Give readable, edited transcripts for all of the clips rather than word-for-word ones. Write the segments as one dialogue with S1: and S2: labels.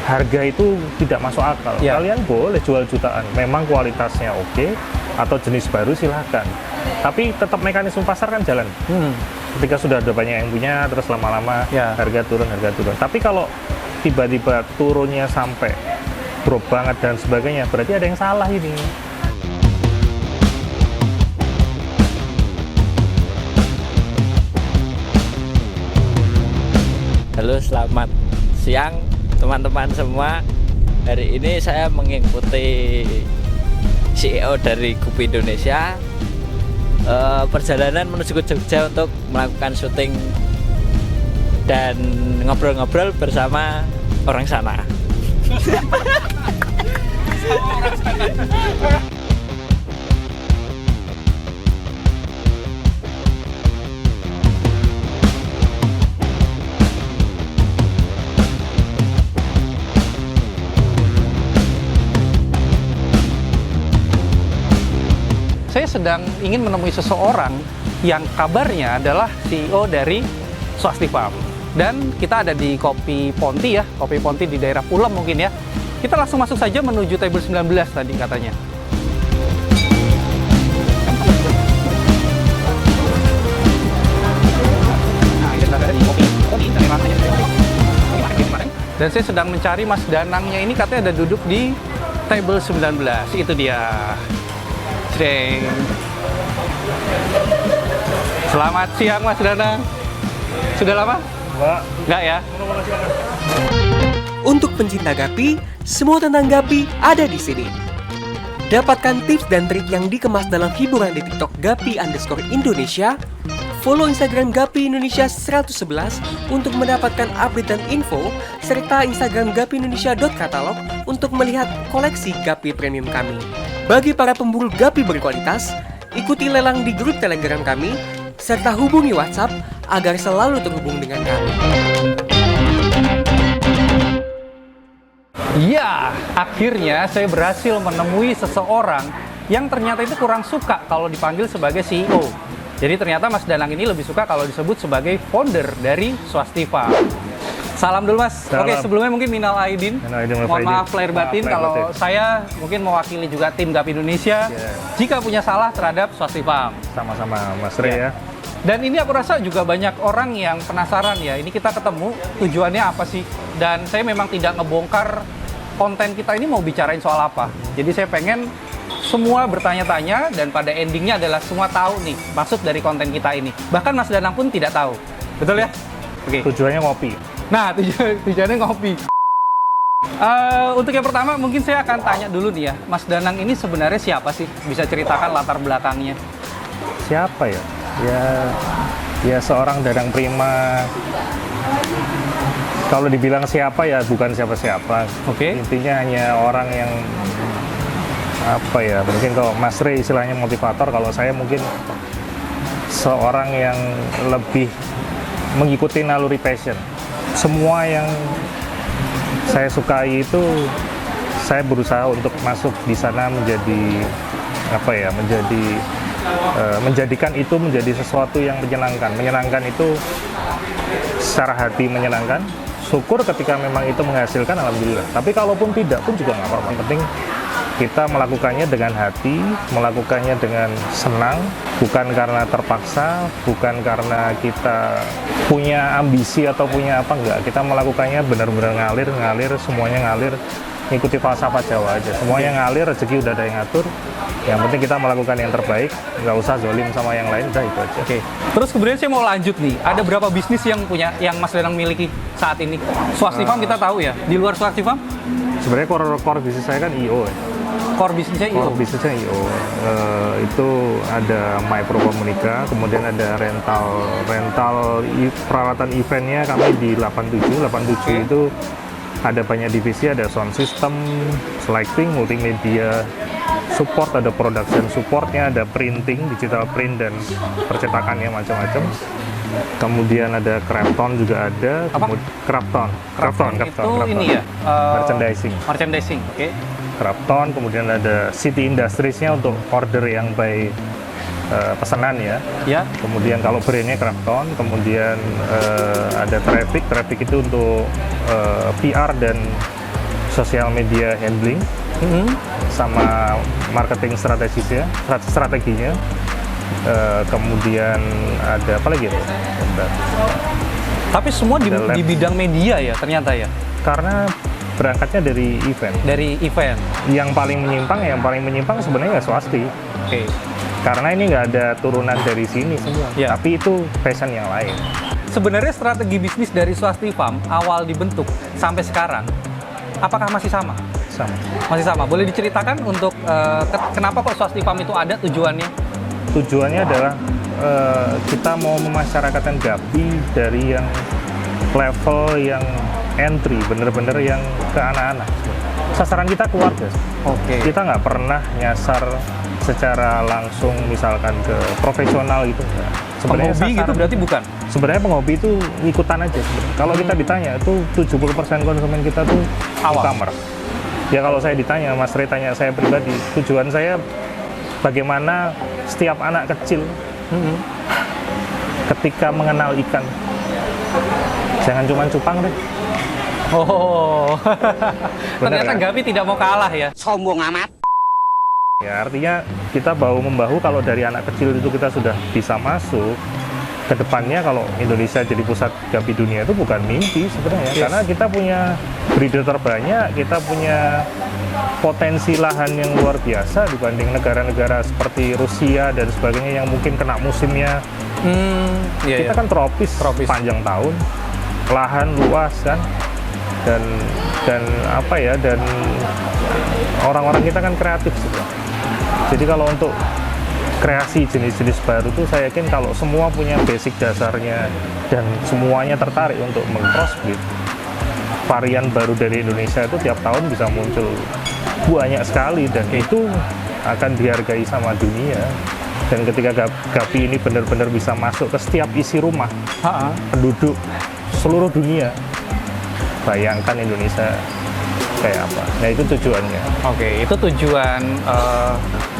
S1: harga itu tidak masuk akal.
S2: Ya.
S1: Kalian boleh jual jutaan, memang kualitasnya oke, atau jenis baru silahkan. Tapi tetap mekanisme pasar kan jalan. Ketika sudah ada banyak yang punya, terus lama-lama
S2: Ya.
S1: harga turun. Tapi kalau tiba-tiba turunnya sampai drop banget dan sebagainya, berarti ada yang salah ini.
S3: Halo, selamat siang teman-teman semua. Hari ini saya mengikuti CEO dari Gupi Indonesia, perjalanan menuju ke Jogja untuk melakukan syuting dan ngobrol-ngobrol bersama orang sana.
S2: Saya sedang ingin menemui seseorang yang kabarnya adalah CEO dari Swasti Farm. Dan kita ada di Kopi Ponti ya, Kopi Ponti di daerah Pulau mungkin ya. Kita langsung masuk saja menuju table 19 tadi katanya. Dan saya sedang mencari Mas Danangnya ini, katanya ada duduk di table 19. Itu dia. Ceng. Selamat siang Mas Danang. Sudah lama? Enggak ya?
S4: Untuk pencinta Gapi, semua tentang Gapi ada di sini. Dapatkan tips dan trik yang dikemas dalam hiburan di TikTok Gapi_Indonesia. Follow Instagram Gapi Indonesia 111 untuk mendapatkan update dan info, serta Instagram gapiindonesia.catalog untuk melihat koleksi Gapi premium kami. Bagi para pemburu Gapi berkualitas, ikuti lelang di grup Telegram kami, serta hubungi WhatsApp agar selalu terhubung dengan kami.
S2: Ya, akhirnya saya berhasil menemui seseorang yang ternyata itu kurang suka kalau dipanggil sebagai CEO. Jadi ternyata Mas Danang ini lebih suka kalau disebut sebagai founder dari Swasti Farm. Salam dulu Mas.
S1: Salam.
S2: Oke, sebelumnya mungkin minal aidin. Mohon maaf lahir batin kalau saya mungkin mewakili juga tim Gapi Indonesia jika punya salah terhadap Swasti Farm.
S1: Sama-sama Mas Rey ya.
S2: Dan ini aku rasa juga banyak orang yang penasaran ya, ini kita ketemu tujuannya apa sih? Dan saya memang tidak ngebongkar konten kita ini mau bicarain soal apa. Jadi saya pengen semua bertanya-tanya dan pada endingnya adalah semua tahu nih maksud dari konten kita ini. Bahkan Mas Danang pun tidak tahu. Betul ya? Oke.
S1: Tujuannya ngopi.
S2: Nah, tujuannya ngopi. Untuk yang pertama mungkin saya akan tanya dulu nih ya, Mas Danang ini sebenarnya siapa sih? Bisa ceritakan latar belakangnya?
S1: Siapa ya? Ya seorang Danang Prima. Kalau dibilang siapa ya bukan siapa-siapa.
S2: Oke.
S1: Intinya hanya orang yang apa ya, mungkin kalau Mas Rey istilahnya motivator, kalau saya mungkin seorang yang lebih mengikuti naluri passion. Semua yang saya sukai itu saya berusaha untuk masuk di sana menjadi apa ya, menjadikan itu menjadi sesuatu yang menyenangkan. Menyenangkan itu secara hati menyenangkan. Syukur ketika memang itu menghasilkan, alhamdulillah. Tapi kalaupun tidak pun juga nggak apa-apa. Yang penting kita melakukannya dengan hati, melakukannya dengan senang, bukan karena terpaksa, bukan karena kita punya ambisi atau punya apa, enggak. Kita melakukannya benar-benar ngalir, semuanya ngalir, ngikuti falsafah Jawa aja. Semuanya ngalir, rezeki udah ada yang ngatur. Yang penting kita melakukan yang terbaik, nggak usah zolim sama yang lain, udah itu aja.
S2: Oke. Terus kemudian saya mau lanjut nih, ada berapa bisnis yang Mas Danang miliki saat ini? Swasti Farm kita tahu ya, di luar Swasti Farm?
S1: Sebenarnya core bisnis saya kan IO ya.
S2: Core bisnisnya IO?
S1: Core bisnisnya IO. Itu ada My Pro Komunika, kemudian ada peralatan eventnya kami di 87. 87 itu ada banyak divisi, ada sound system, lighting, multimedia, support, ada production supportnya, ada printing, digital print dan percetakannya macam-macam. Kemudian ada Krafton juga ada.
S2: Apa?
S1: Krafton.
S2: Itu ini ya? Merchandising, oke.
S1: Krafton, kemudian ada City Industries-nya untuk order yang by pesanan ya.
S2: Ya.
S1: Kemudian kalau brandnya Krafton, kemudian ada Traffic itu untuk PR dan sosial media handling, sama marketing strateginya. Kemudian ada apa lagi ya? Bentar.
S2: Tapi semua di
S1: Ada lab.
S2: bidang media ya ternyata ya.
S1: Karena berangkatnya dari event.
S2: Dari event.
S1: Yang paling menyimpang sebenarnya ya swasti.
S2: Oke.
S1: Karena ini nggak ada turunan dari sini semua.
S2: Ya.
S1: Tapi itu passion yang lain.
S2: Sebenarnya strategi bisnis dari Swasti Farm awal dibentuk sampai sekarang, apakah masih sama?
S1: Sama.
S2: Masih sama. Boleh diceritakan untuk kenapa kok Swasti Farm itu ada tujuannya?
S1: Tujuannya adalah kita mau memasyarakatkan Gapi dari yang level yang entry, bener-bener yang ke anak-anak. Sasaran kita keluarga.
S2: Oke.
S1: Kita nggak pernah nyasar secara langsung misalkan ke profesional gitu. Sebenarnya
S2: Penghobi gitu
S1: sasaran-
S2: berarti bukan?
S1: Sebenarnya penghobi itu ikutan aja sebenarnya. Kalau kita ditanya itu 70% konsumen kita tuh
S2: Awam.
S1: e-commerce. Ya kalau saya ditanya, Mas Ray tanya saya pribadi, tujuan saya bagaimana setiap anak kecil ketika mengenal ikan, jangan cuma cupang deh.
S2: Oh,
S1: Bener
S2: ternyata
S1: kan?
S2: Gapi tidak mau kalah ya.
S1: Ya artinya kita bahu-membahu kalau dari anak kecil itu kita sudah bisa masuk. Kedepannya kalau Indonesia jadi pusat Gapi dunia itu bukan mimpi sebenarnya.
S2: Yes.
S1: Karena kita punya breeder terbanyak, kita punya potensi lahan yang luar biasa dibanding negara-negara seperti Rusia dan sebagainya yang mungkin kena musimnya.
S2: Iya,
S1: Kita kan tropis panjang tahun, lahan luas kan, dan apa ya, dan orang-orang kita kan kreatif gitu. Jadi kalau untuk kreasi jenis-jenis baru tuh saya yakin kalau semua punya basic dasarnya dan semuanya tertarik untuk meng-crossbreed, varian baru dari Indonesia itu tiap tahun bisa muncul banyak sekali dan itu akan dihargai sama dunia. Dan ketika Gapi ini benar-benar bisa masuk ke setiap isi rumah penduduk seluruh dunia, bayangkan Indonesia kayak apa. Nah itu tujuannya.
S2: Oke, itu tujuan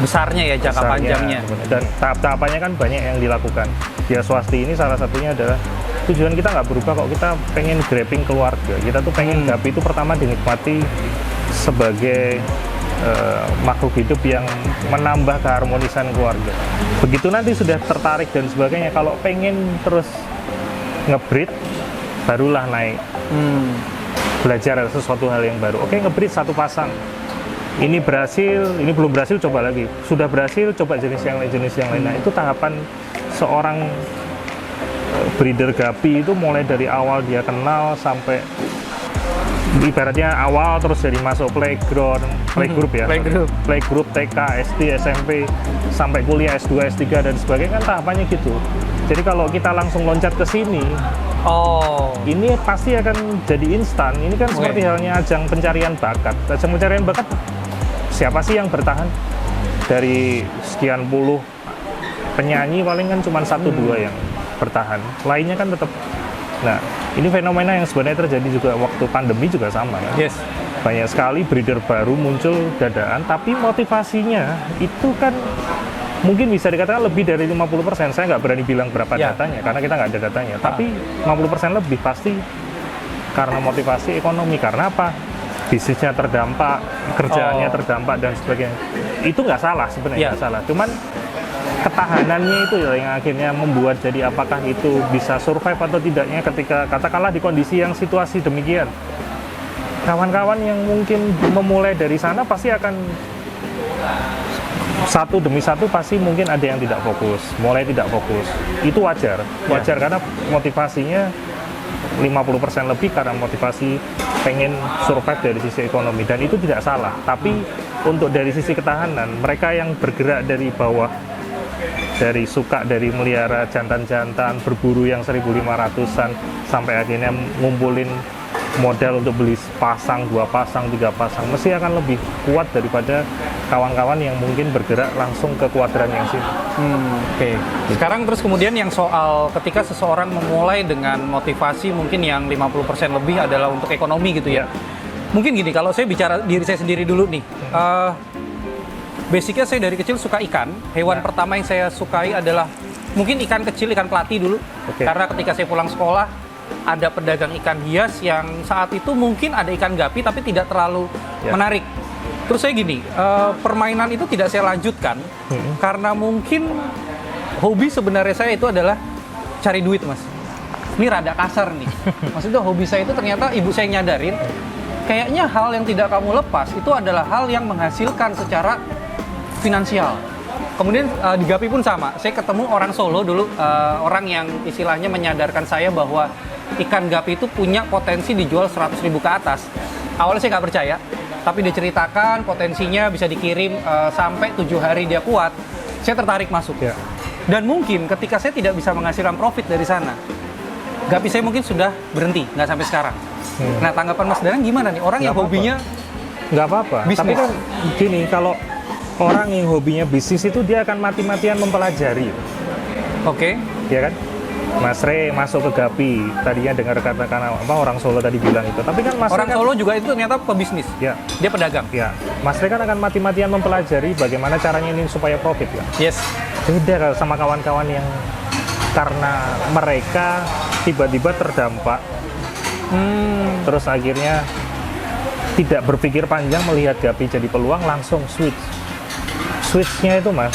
S2: besarnya ya, jangka
S1: Besarnya,
S2: panjangnya.
S1: dan tahap-tahapannya kan banyak yang dilakukan. Ya swasti ini salah satunya adalah tujuan kita nggak berubah kok, kita pengen grabbing keluarga. Kita tuh pengen Gapi itu pertama dinikmati sebagai makhluk hidup yang menambah keharmonisan keluarga. Begitu nanti sudah tertarik dan sebagainya, kalau pengen terus nge-breed, barulah naik. Belajar sesuatu hal yang baru. Oke, nge-breed satu pasang. Ini berhasil, ini belum berhasil, coba lagi. Sudah berhasil, coba jenis yang lain. Nah, itu tahapan seorang breeder Gapi itu mulai dari awal dia kenal sampai ibaratnya awal terus jadi masuk playgroup ya. Playgroup TK, SD, SMP sampai kuliah S2, S3 dan sebagainya kan tahapannya gitu. Jadi kalau kita langsung loncat ke sini, ini pasti akan jadi instan. Ini kan seperti halnya ajang pencarian bakat. Ajang pencarian bakat, siapa sih yang bertahan? Dari sekian puluh penyanyi paling kan cuma 1-2 yang bertahan. Lainnya kan tetap. Nah, ini fenomena yang sebenarnya terjadi juga waktu pandemi juga sama ya.
S2: Yes.
S1: Banyak sekali breeder baru muncul dadaan, tapi motivasinya itu kan mungkin bisa dikatakan lebih dari 50%. Saya nggak berani bilang berapa datanya, karena kita nggak ada datanya. Tapi 50% lebih pasti karena motivasi ekonomi. Karena apa? Bisnisnya terdampak, kerjaannya terdampak, dan sebagainya. Itu nggak salah sebenarnya, nggak salah. Cuman ketahanannya itu ya yang akhirnya membuat jadi apakah itu bisa survive atau tidaknya ketika katakanlah di kondisi yang situasi demikian. Kawan-kawan yang mungkin memulai dari sana pasti akan satu demi satu pasti mungkin ada yang tidak fokus, mulai tidak fokus. Itu wajar karena motivasinya 50% lebih karena motivasi pengen survive dari sisi ekonomi, dan itu tidak salah. Tapi untuk dari sisi ketahanan, mereka yang bergerak dari bawah, dari suka dari melihara jantan-jantan, berburu yang 1.500-an sampai akhirnya ngumpulin modal untuk beli pasang, 2 pasang, 3 pasang, mesti akan lebih kuat daripada kawan-kawan yang mungkin bergerak langsung ke kuadran yang sini.
S2: Oke. Sekarang terus kemudian yang soal ketika seseorang memulai dengan motivasi mungkin yang 50% lebih adalah untuk ekonomi gitu ya. Mungkin gini, kalau saya bicara diri saya sendiri dulu nih. Basicnya saya dari kecil suka ikan. Hewan pertama yang saya sukai adalah mungkin ikan kecil, ikan pelati dulu. Karena ketika saya pulang sekolah, ada pedagang ikan hias yang saat itu mungkin ada ikan gapi tapi tidak terlalu menarik. Terus saya gini, permainan itu tidak saya lanjutkan karena mungkin hobi sebenarnya saya itu adalah cari duit, Mas. Ini rada kasar nih. Maksudnya hobi saya itu ternyata ibu saya nyadarin, kayaknya hal yang tidak kamu lepas itu adalah hal yang menghasilkan secara finansial. Kemudian di Gapi pun sama. Saya ketemu orang Solo dulu, orang yang istilahnya menyadarkan saya bahwa ikan Gapi itu punya potensi dijual 100.000 ke atas. Awalnya saya nggak percaya, tapi dia ceritakan potensinya bisa dikirim sampai 7 hari dia kuat. Saya tertarik masuk.
S1: Ya.
S2: Dan mungkin ketika saya tidak bisa menghasilkan profit dari sana, Gapi saya mungkin sudah berhenti, nggak sampai sekarang. Nah, tanggapan Mas Danang gimana nih? Orang yang hobinya
S1: nggak apa-apa.
S2: bisnis.
S1: Tapi kan gini, kalau orang yang hobinya bisnis itu dia akan mati-matian mempelajari.
S2: Oke.
S1: Ya kan? Mas Re masuk ke Gapi, tadinya dengar katakan apa orang Solo tadi bilang itu. Tapi kan Mas
S2: Orang
S1: Re kan,
S2: Solo juga itu ternyata pebisnis.
S1: ya,
S2: Dia pedagang.
S1: ya, Mas Re kan akan mati-matian mempelajari bagaimana caranya ini supaya profit ya.
S2: Yes.
S1: Beda kalau sama kawan-kawan yang karena mereka tiba-tiba terdampak, terus akhirnya tidak berpikir panjang melihat Gapi jadi peluang, langsung switch-nya itu, Mas.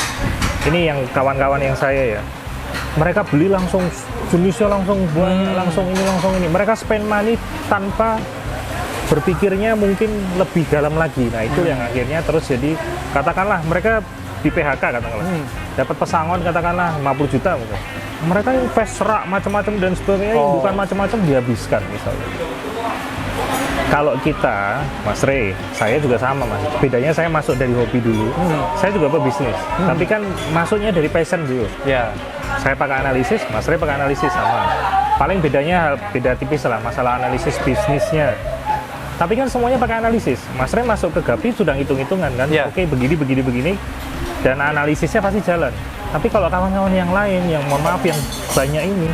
S1: Ini yang kawan-kawan yang saya ya, mereka beli langsung, jenisnya langsung banyak, langsung ini. Mereka spend money tanpa berpikirnya mungkin lebih dalam lagi. Nah itu yang akhirnya terus jadi, katakanlah mereka di PHK katakanlah, dapat pesangon katakanlah 50 juta mungkin. Mereka invest serak macam-macam dan sebagainya, bukan macam-macam dihabiskan misalnya. Kalau kita, Mas Re, saya juga sama, Mas. Bedanya saya masuk dari hobi dulu, saya juga pebisnis. Tapi kan masuknya dari passion dulu.
S2: Ya.
S1: Saya pakai analisis, Mas Re pakai analisis sama. Paling bedanya beda tipis lah, masalah analisis bisnisnya. Tapi kan semuanya pakai analisis. Mas Re masuk ke Gapi sudah hitung-hitungan kan, oke begini, dan analisisnya pasti jalan. Tapi kalau kawan-kawan yang lain, yang mohon maaf yang banyak ini,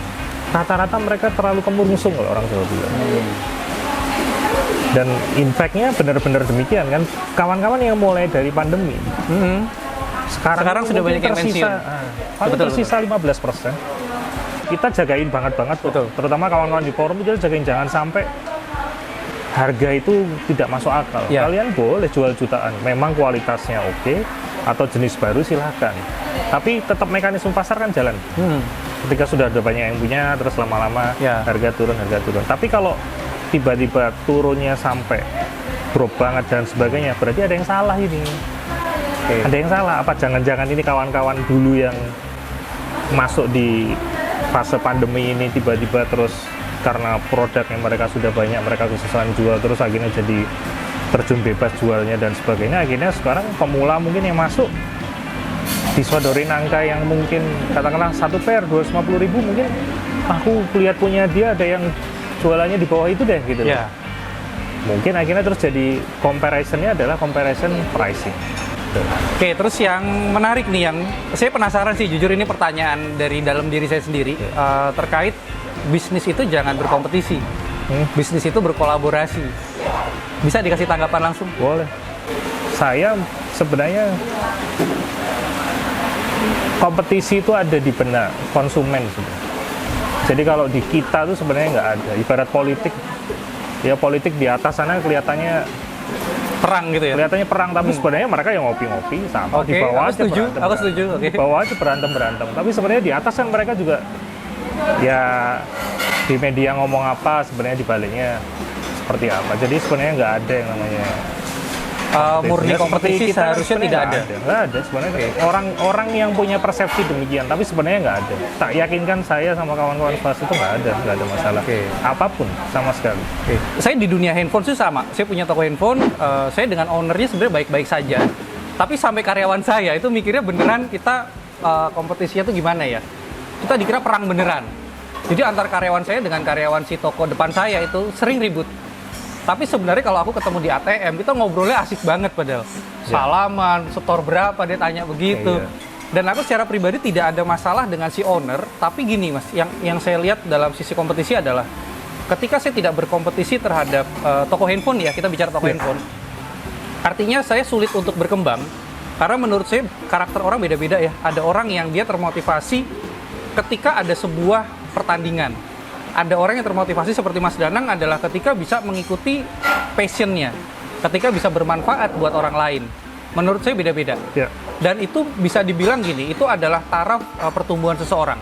S1: rata-rata mereka terlalu kemurungsung kalau orang Jawa bilang. Dan impact-nya benar-benar demikian kan. Kawan-kawan yang mulai dari pandemi, sekarang
S2: sudah banyak yang pensiun.
S1: Paling tersisa 15%. Kita jagain banget
S2: Betul.
S1: terutama kawan-kawan di forum kita jagain jangan sampai harga itu tidak masuk akal.
S2: Ya.
S1: Kalian boleh jual jutaan, memang kualitasnya oke, atau jenis baru silahkan. Tapi tetap mekanisme pasar kan jalan. Ketika sudah ada banyak yang punya, terus lama-lama harga turun. Tapi kalau tiba-tiba turunnya sampai drop banget dan sebagainya, berarti ada yang salah ini. Ada yang salah. Apa jangan-jangan ini kawan-kawan dulu yang masuk di fase pandemi ini tiba-tiba terus karena produknya mereka sudah banyak, mereka kesusahan jual, terus akhirnya jadi terjun bebas jualnya dan sebagainya. Akhirnya sekarang pemula mungkin yang masuk disodorin angka yang mungkin katakanlah 1 pair 250.000, mungkin aku lihat punya dia ada yang jualannya di bawah itu deh gitu.
S2: Ya.
S1: Mungkin akhirnya terus jadi comparison-nya adalah comparison pricing.
S2: Oke, terus yang menarik nih, yang saya penasaran sih, jujur ini pertanyaan dari dalam diri saya sendiri, terkait bisnis itu jangan berkompetisi, bisnis itu berkolaborasi. Bisa dikasih tanggapan langsung?
S1: Boleh. Saya sebenarnya kompetisi itu ada di benak konsumen sebenarnya. Jadi kalau di kita tuh sebenarnya nggak ada. Ibarat politik, ya politik di atas sana kelihatannya
S2: Perang gitu ya?
S1: Kelihatannya perang, tapi sebenarnya mereka yang ngopi-ngopi sama. Di bawah aja berantem.
S2: Aku setuju.
S1: Di bawah aja berantem. Tapi sebenarnya di atas kan mereka juga, ya di media ngomong apa, sebenarnya di baliknya seperti apa. Jadi sebenarnya nggak ada yang namanya
S2: murni kompetisi, seharusnya tidak ada.
S1: Nggak ada sebenarnya. Orang yang punya persepsi demikian, tapi sebenarnya nggak ada. Tak yakinkan saya sama kawan-kawan pas itu nggak ada masalah. Apapun sama sekali.
S2: Saya di dunia handphone sih sama. Saya punya toko handphone, saya dengan ownernya sebenarnya baik-baik saja. Tapi sampai karyawan saya itu mikirnya beneran kita kompetisinya tuh gimana ya? Kita dikira perang beneran. Jadi antar karyawan saya dengan karyawan si toko depan saya itu sering ribut. Tapi sebenarnya kalau aku ketemu di ATM, kita ngobrolnya asik banget padahal. Salaman, setor berapa, dia tanya begitu. Dan aku secara pribadi tidak ada masalah dengan si owner, tapi gini Mas, yang saya lihat dalam sisi kompetisi adalah ketika saya tidak berkompetisi terhadap toko handphone ya, kita bicara toko handphone, artinya saya sulit untuk berkembang, karena menurut saya karakter orang beda-beda ya. Ada orang yang dia termotivasi ketika ada sebuah pertandingan. ada orang yang termotivasi seperti Mas Danang adalah ketika bisa mengikuti passionnya, ketika bisa bermanfaat buat orang lain. Menurut saya beda-beda.
S1: Ya.
S2: Dan itu bisa dibilang gini, itu adalah taraf pertumbuhan seseorang.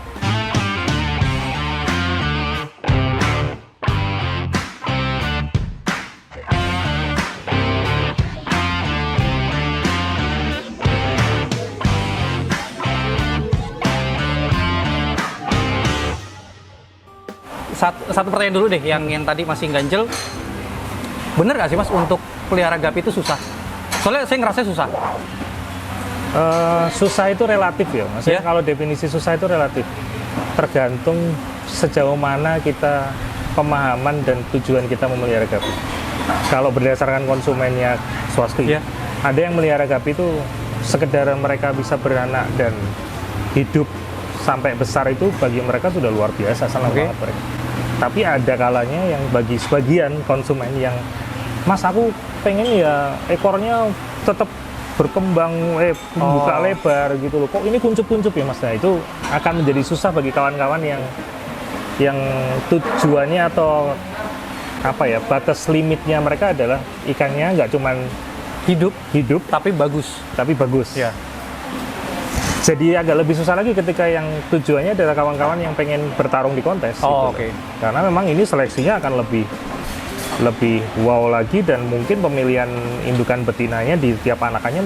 S2: Satu pertanyaan dulu deh, yang tadi masih ganjel. Bener gak sih Mas untuk pelihara gapi itu susah? Soalnya saya ngerasa susah.
S1: Susah itu relatif ya, maksudnya
S2: Ya.
S1: kalau definisi susah itu relatif. Tergantung sejauh mana kita pemahaman dan tujuan kita memelihara gapi. Kalau berdasarkan konsumennya swasti,
S2: Ya.
S1: ada yang melihara gapi itu sekedar mereka bisa beranak dan hidup sampai besar itu bagi mereka sudah luar biasa, senang
S2: Oke.
S1: banget mereka. Tapi ada kalanya yang bagi sebagian konsumen yang, Mas aku pengen ya ekornya tetap berkembang, buka lebar gitu loh. Kok ini kuncup-kuncup ya Mas? Nah itu akan menjadi susah bagi kawan-kawan yang tujuannya atau apa ya, batas limitnya mereka adalah ikannya nggak cuman hidup
S2: Tapi bagus.
S1: tapi bagus.
S2: Ya.
S1: Jadi agak lebih susah lagi ketika yang tujuannya adalah kawan-kawan yang pengen bertarung di kontes.
S2: Oh,
S1: gitu.
S2: oke.
S1: Karena memang ini seleksinya akan lebih wow lagi, dan mungkin pemilihan indukan betinanya di tiap anakannya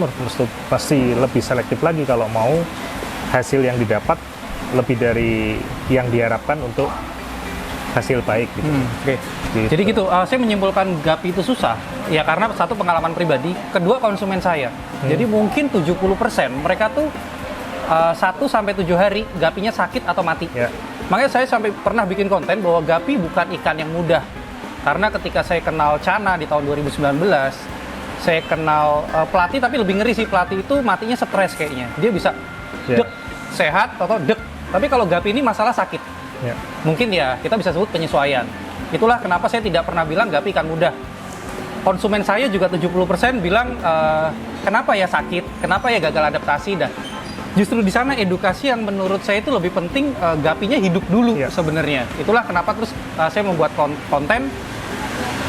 S1: pasti lebih selektif lagi kalau mau hasil yang didapat lebih dari yang diharapkan untuk hasil baik gitu.
S2: Oke.
S1: Gitu.
S2: Jadi gitu, saya menyimpulkan gapi itu susah. Ya karena satu pengalaman pribadi, kedua konsumen saya. Jadi mungkin 70% mereka tuh 1-7 hari gapinya sakit atau mati.
S1: Ya.
S2: Makanya saya sampai pernah bikin konten bahwa gapi bukan ikan yang mudah. Karena ketika saya kenal Cana di tahun 2019, saya kenal pelatih, tapi lebih ngeri sih, pelatih itu matinya stres kayaknya. Dia bisa
S1: Ya.
S2: dek, sehat atau dek. Tapi kalau gapi ini masalah sakit.
S1: Ya.
S2: Mungkin ya kita bisa sebut penyesuaian. Itulah kenapa saya tidak pernah bilang gapi ikan mudah. Konsumen saya juga 70% bilang kenapa ya sakit, kenapa ya gagal adaptasi. Dan justru di sana edukasi yang menurut saya itu lebih penting, gapinya hidup dulu
S1: Ya.
S2: sebenarnya. Itulah kenapa terus saya membuat konten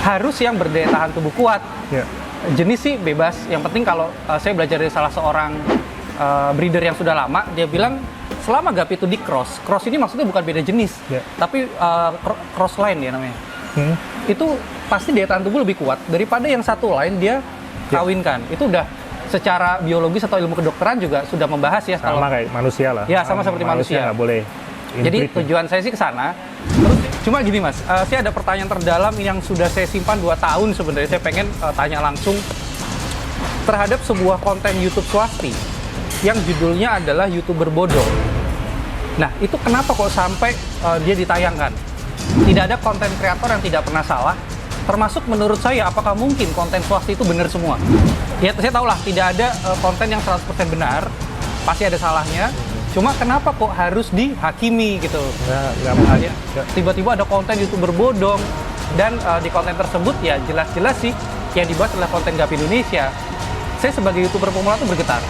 S2: harus yang berdaya tahan tubuh kuat.
S1: Ya.
S2: Jenis sih bebas. Yang penting kalau saya belajar dari salah seorang breeder yang sudah lama, dia bilang selama gapi itu di cross ini maksudnya bukan beda jenis,
S1: Ya.
S2: tapi cross line ya namanya.
S1: Hmm.
S2: Itu pasti daya tahan tubuh lebih kuat daripada yang satu line dia kawinkan. Itu udah secara biologis atau ilmu kedokteran juga sudah membahas ya.
S1: Sama kayak manusia lah.
S2: Ya, sama seperti manusia.
S1: Nggak boleh
S2: Jadi
S1: inbreed.
S2: tujuan saya sih ke sana. Terus cuma gini Mas, saya ada pertanyaan terdalam yang sudah saya simpan 2 tahun sebenarnya. Saya pengen tanya langsung terhadap sebuah konten YouTube swasti yang judulnya adalah YouTuber bodoh. Nah, itu kenapa kok sampai dia ditayangkan? Tidak ada konten kreator yang tidak pernah salah. Termasuk menurut saya, apakah mungkin konten swasti itu benar semua? Ya, saya tahu lah, tidak ada konten yang 100% benar. Pasti ada salahnya. Cuma kenapa kok harus dihakimi gitu?
S1: Nggak
S2: Ya, tiba-tiba ada konten YouTuber bodong. Dan di konten tersebut ya jelas-jelas sih yang dibahas adalah konten Gapi Indonesia. Saya sebagai YouTuber pemula tuh bergetar.